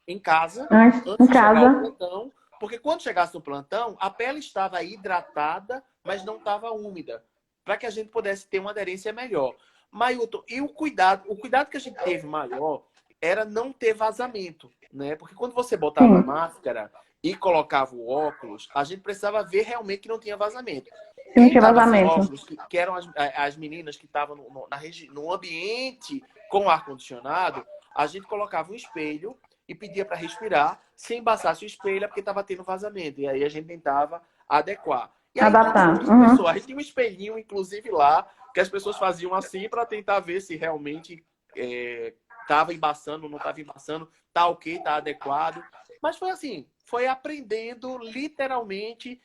em casa, antes em de chegar ao casa. plantão. Porque quando chegasse no plantão, a pele estava hidratada, mas não estava úmida. Para que a gente pudesse ter uma aderência melhor. Mailton, e o cuidado que a gente teve maior era não ter vazamento, né? Porque quando você botava a máscara e colocava o óculos, a gente precisava ver realmente que não tinha vazamento. Se não Quem tinha estava sem vazamento. óculos, que eram as meninas que estavam no ambiente com ar-condicionado, a gente colocava um espelho e pedia para respirar. Se embaçasse o espelho, é porque estava tendo vazamento. E aí a gente tentava adequar. E aí todo mundo começou. A gente tinha um espelhinho, inclusive, lá, que as pessoas faziam assim para tentar ver se realmente estava embaçando, não estava embaçando, tá ok, tá adequado. Mas foi assim, foi aprendendo literalmente,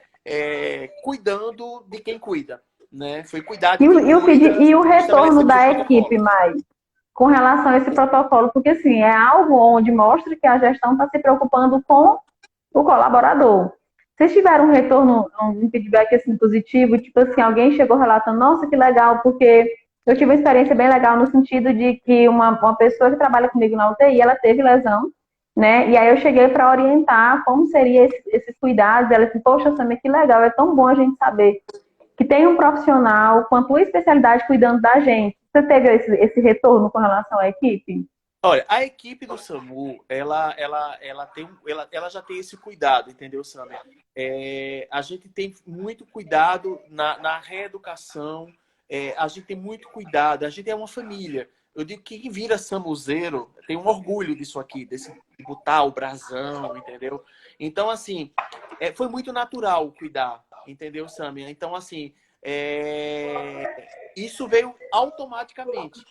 cuidando de quem cuida, né? Foi cuidar de quem cuida. E o retorno da equipe, Mai, com relação a esse protocolo, porque assim, é algo onde mostra que a gestão está se preocupando com o colaborador. Vocês tiveram um retorno, um feedback assim, positivo, tipo assim, alguém chegou relatando, nossa, que legal, porque eu tive uma experiência bem legal no sentido de que uma pessoa que trabalha comigo na UTI, ela teve lesão, né? E aí eu cheguei para orientar como seria esses cuidados. Ela disse, poxa, Samia, que legal, é tão bom a gente saber que tem um profissional com a tua especialidade cuidando da gente. Você teve esse retorno com relação à equipe? Olha, a equipe do SAMU, ela já tem esse cuidado, entendeu, Sandra? A gente tem muito cuidado na reeducação, a gente tem muito cuidado, a gente é uma família. Eu digo que quem vira SAMUzeiro tem um orgulho disso aqui, desse de botar o brasão, entendeu? Então, assim, foi muito natural cuidar, entendeu, Samia? Então, assim, isso veio automaticamente.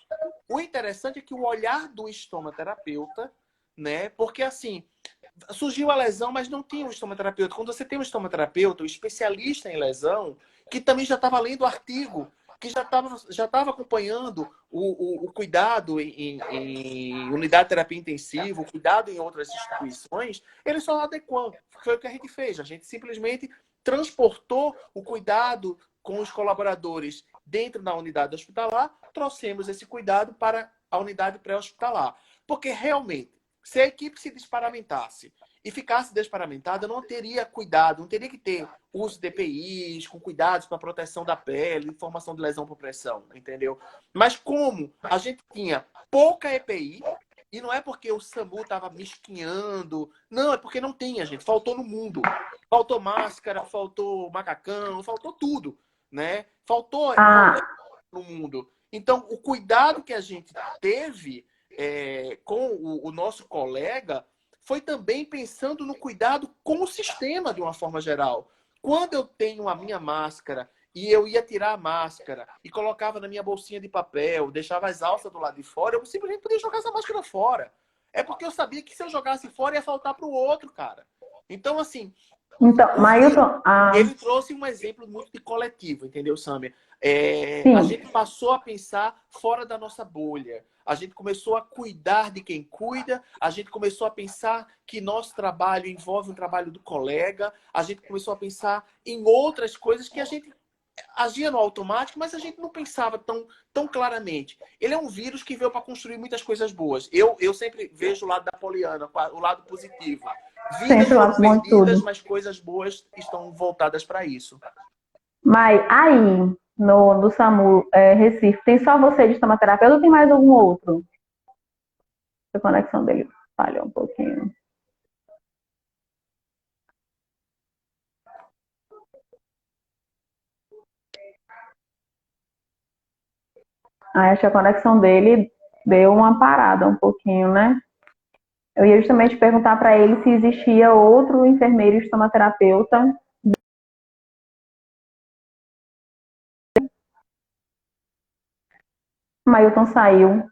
O interessante é que o olhar do estomaterapeuta, né? Porque assim, surgiu a lesão, mas não tinha um estomaterapeuta. Quando você tem um estomaterapeuta, um especialista em lesão, que também já estava lendo o artigo, que já estava acompanhando o cuidado em unidade de terapia intensiva, o cuidado em outras instituições, ele só adequou. Foi o que a gente fez. A gente simplesmente transportou o cuidado com os colaboradores dentro da unidade hospitalar, trouxemos esse cuidado para a unidade pré-hospitalar. Porque realmente, se a equipe se desparamentasse e ficasse desparamentada, não teria cuidado, não teria que ter uso de EPIs, com cuidados para proteção da pele, informação de lesão por pressão, entendeu? Mas como a gente tinha pouca EPI, e não é porque o SAMU estava mesquinhando, não, é porque não tinha, gente, faltou no mundo. Faltou máscara, faltou macacão, faltou tudo, né? Faltou no mundo. Então, o cuidado que a gente teve com o nosso colega foi também pensando no cuidado com o sistema de uma forma geral. Quando eu tenho a minha máscara e eu ia tirar a máscara e colocava na minha bolsinha de papel, deixava as alças do lado de fora, eu simplesmente podia jogar essa máscara fora. É porque eu sabia que se eu jogasse fora ia faltar para o outro, cara. Então, assim, Então, Mailton, ele trouxe um exemplo muito de coletivo, entendeu, Samia? A sim. gente passou a pensar fora da nossa bolha. A gente começou a cuidar de quem cuida. A gente começou a pensar que nosso trabalho envolve o trabalho do colega. A gente começou a pensar em outras coisas que a gente agia no automático, mas a gente não pensava tão claramente. Ele é um vírus que veio para construir muitas coisas boas. Eu sempre vejo o lado da Poliana, o lado positivo. Vidas Sempre lá foram com muito perdidas, tudo. mas coisas boas estão voltadas para isso. Mas aí, no SAMU Recife, tem só você de estomaterapeuta ou tem mais algum outro? A conexão dele falhou um pouquinho. Aí acho que a conexão dele deu uma parada um pouquinho, né? Eu ia justamente perguntar para ele se existia outro enfermeiro estomaterapeuta. O Mailton saiu.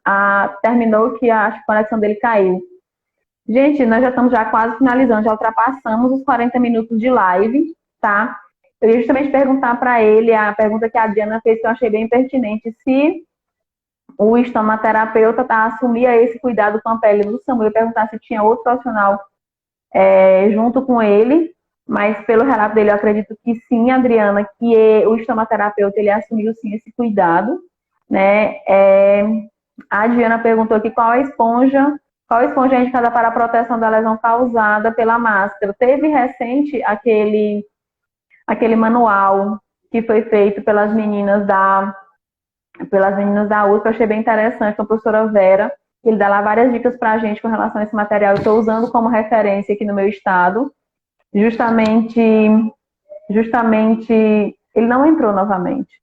Terminou que a conexão dele caiu. Gente, nós já estamos já quase finalizando, já ultrapassamos os 40 minutos de live, tá? Eu ia justamente perguntar para ele a pergunta que a Diana fez, que eu achei bem pertinente, se o estomaterapeuta assumia esse cuidado com a pele do SAMU. Eu ia perguntar se tinha outro profissional junto com ele, mas pelo relato dele eu acredito que sim, Adriana, que o estomaterapeuta ele assumiu sim esse cuidado, né? A Adriana perguntou aqui qual esponja é indicada para a proteção da lesão causada pela máscara. Teve recente aquele manual que foi feito pelas meninas da USP, eu achei bem interessante, com a professora Vera. Ele dá lá várias dicas para a gente com relação a esse material. Eu estou usando como referência aqui no meu estado. Justamente, ele não entrou novamente.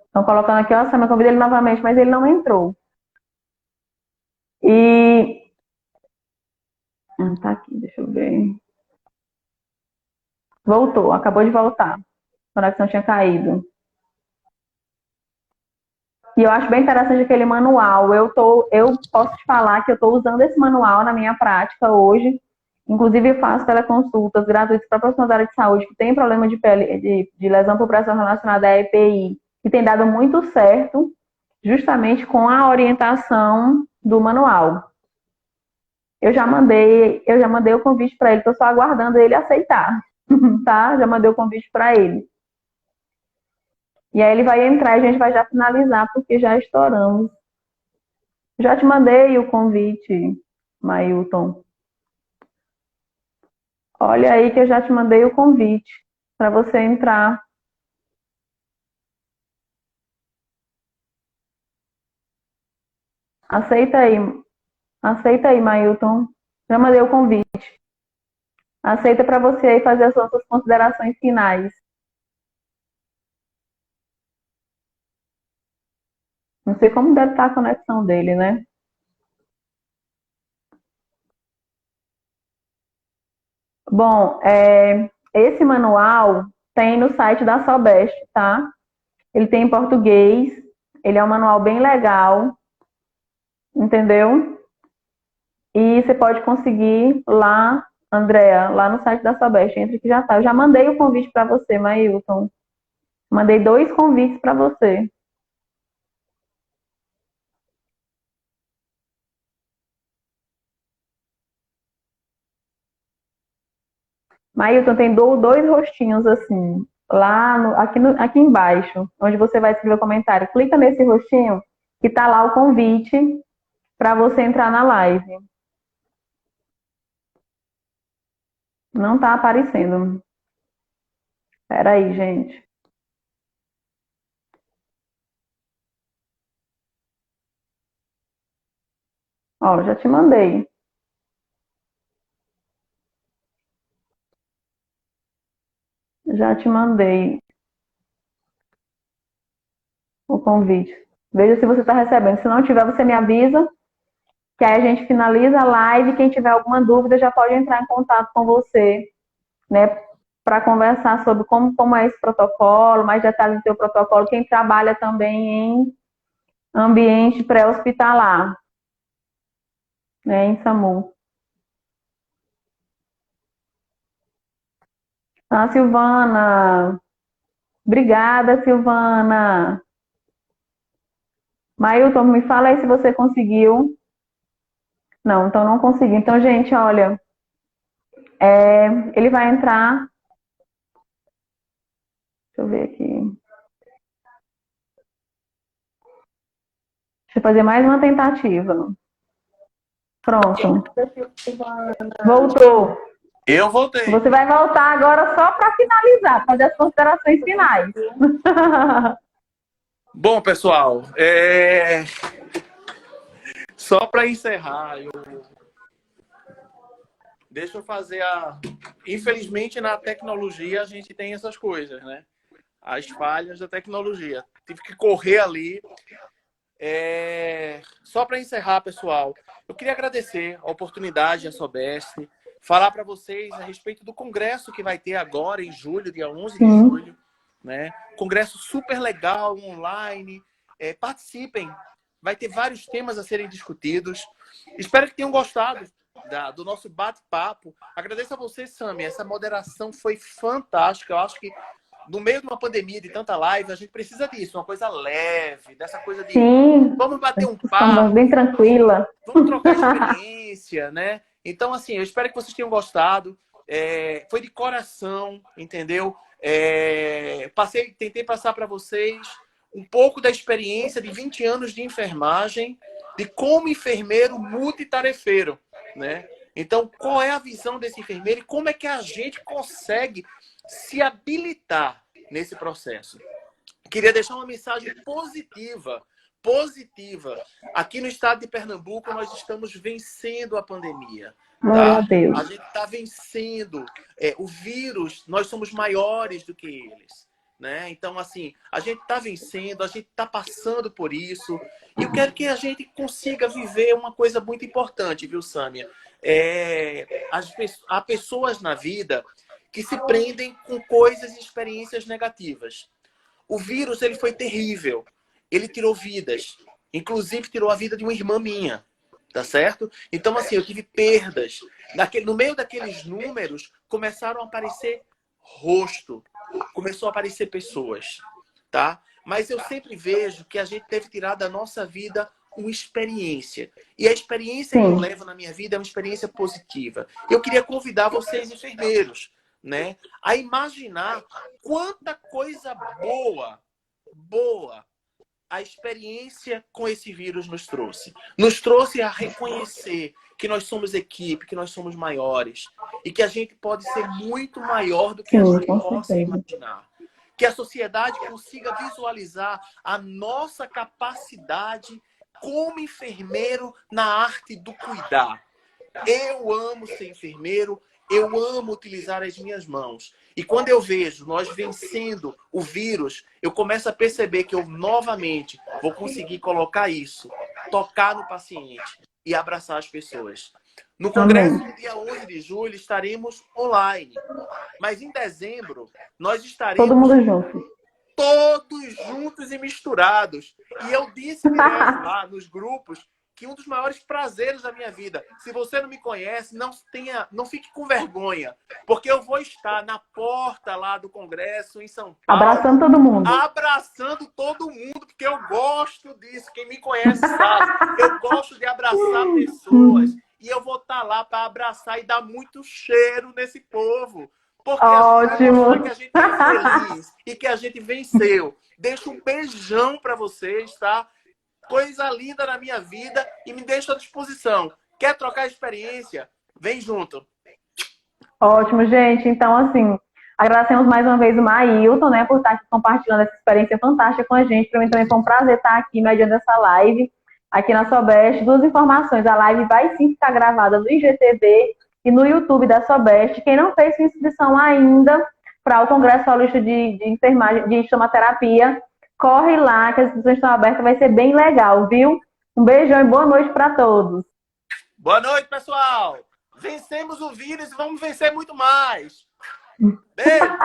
Estão colocando aqui, ó, Sam, eu convido ele novamente, mas ele não entrou. E... tá aqui, deixa eu ver. Voltou, acabou de voltar. A conexão tinha caído. E eu acho bem interessante aquele manual. Eu posso te falar que eu estou usando esse manual na minha prática hoje. Inclusive, eu faço teleconsultas gratuitas para profissionais da área de saúde que tem problema de pele, de lesão por pressão relacionada à EPI, que tem dado muito certo, justamente com a orientação do manual. Eu já mandei o convite para ele, estou só aguardando ele aceitar, tá? Já mandei o convite para ele. E aí ele vai entrar e a gente vai já finalizar, porque já estouramos. Já te mandei o convite, Mailton. Olha aí que eu já te mandei o convite para você entrar. Aceita aí. Aceita aí, Mailton. Já mandei o convite. Aceita para você aí fazer as suas considerações finais. Não sei como deve estar a conexão dele, né? Bom, esse manual tem no site da Sobest, tá? Ele tem em português, ele é um manual bem legal, entendeu? E você pode conseguir lá, Andréa, lá no site da Sobest, entre que já tá. Eu já mandei o convite para você, Mailton. Mandei 2 convites para você. Mailton, tem 2 rostinhos assim, lá aqui embaixo, onde você vai escrever o comentário. Clica nesse rostinho que tá lá o convite para você entrar na live. Não tá aparecendo. Espera aí, gente. Ó, já te mandei. Já te mandei o convite. Veja se você está recebendo. Se não tiver, você me avisa, que aí a gente finaliza a live. Quem tiver alguma dúvida já pode entrar em contato com você, né? Para conversar sobre como é esse protocolo, mais detalhes do seu protocolo. Quem trabalha também em ambiente pré-hospitalar, né? Em SAMU. Ah, Silvana. Obrigada, Silvana. Mailton, me fala aí se você conseguiu. Não, então não consegui. Então, gente, olha, ele vai entrar. Deixa eu ver aqui. Deixa eu fazer mais uma tentativa. Pronto. Voltou. Eu voltei. Você vai voltar agora só para finalizar, fazer as considerações finais. Bom, pessoal, só para encerrar, deixa eu fazer a. Infelizmente, na tecnologia, a gente tem essas coisas, né? As falhas da tecnologia. Tive que correr ali. Só para encerrar, pessoal, eu queria agradecer a oportunidade, a Sobeste, falar para vocês a respeito do congresso que vai ter agora em julho, dia 11 de julho, né? Congresso super legal, online. Participem, vai ter vários temas a serem discutidos. Espero que tenham gostado do nosso bate-papo. Agradeço a você, Sami, essa moderação foi fantástica. Eu acho que no meio de uma pandemia, de tanta live, a gente precisa disso, uma coisa leve, dessa coisa de Sim, vamos bater um estamos papo, bem tranquila. vamos trocar experiência, né? Então, assim, eu espero que vocês tenham gostado. Foi de coração, entendeu? Tentei passar para vocês um pouco da experiência de 20 anos de enfermagem, de como enfermeiro multitarefeiro, né? Então, qual é a visão desse enfermeiro e como é que a gente consegue se habilitar nesse processo? Queria deixar uma mensagem positiva. Positiva. Aqui no estado de Pernambuco, nós estamos vencendo a pandemia. Glória a Tá? Deus. A gente está vencendo. O vírus, nós somos maiores do que eles. Né? Então, assim, a gente está vencendo, a gente está passando por isso. E eu quero que a gente consiga viver uma coisa muito importante, viu, Sâmia? Há pessoas na vida que se prendem com coisas e experiências negativas. O vírus, ele foi terrível. Ele tirou vidas. Inclusive, tirou a vida de uma irmã minha. Tá certo? Então, assim, eu tive perdas. No meio daqueles números, começaram a aparecer rosto. Começou a aparecer pessoas. Tá? Mas eu sempre vejo que a gente deve tirar da nossa vida uma experiência. E a experiência que eu levo na minha vida é uma experiência positiva. Eu queria convidar vocês, enfermeiros, né, a imaginar quanta coisa boa a experiência com esse vírus nos trouxe? Nos trouxe a reconhecer que nós somos equipe, que nós somos maiores e que a gente pode ser muito maior do que a gente possa imaginar. Que a sociedade consiga visualizar a nossa capacidade como enfermeiro na arte do cuidar. Eu amo ser enfermeiro, eu amo utilizar as minhas mãos. E quando eu vejo nós vencendo o vírus, eu começo a perceber que eu novamente vou conseguir colocar isso, tocar no paciente e abraçar as pessoas. No congresso, no dia 11 de julho, estaremos online. Mas em dezembro, nós estaremos todo mundo junto. Todos juntos e misturados. E eu disse direto lá nos grupos que um dos maiores prazeres da minha vida, se você não me conhece, não fique com vergonha, porque eu vou estar na porta lá do Congresso em São Paulo. Abraçando todo mundo. Abraçando todo mundo, porque eu gosto disso. Quem me conhece sabe. Eu gosto de abraçar pessoas. E eu vou estar lá para abraçar e dar muito cheiro nesse povo. Porque ótimo. Que a gente é feliz e que a gente venceu. Deixo um beijão para vocês, tá? Coisa linda na minha vida e me deixa à disposição. Quer trocar experiência? Vem junto. Ótimo, gente. Então, assim, agradecemos mais uma vez o Mailton, né, por estar aqui compartilhando essa experiência fantástica com a gente. Para mim também foi um prazer estar aqui mediando essa live aqui na Sobest. Duas informações. A live vai sim ficar gravada no IGTV e no YouTube da Sobest. Quem não fez sua inscrição ainda para o Congresso Paulista de Enfermagem, de Estomaterapia, corre lá, que as inscrições estão abertas, vai ser bem legal, viu? Um beijão e boa noite para todos. Boa noite, pessoal! Vencemos o vírus e vamos vencer muito mais! Beijo!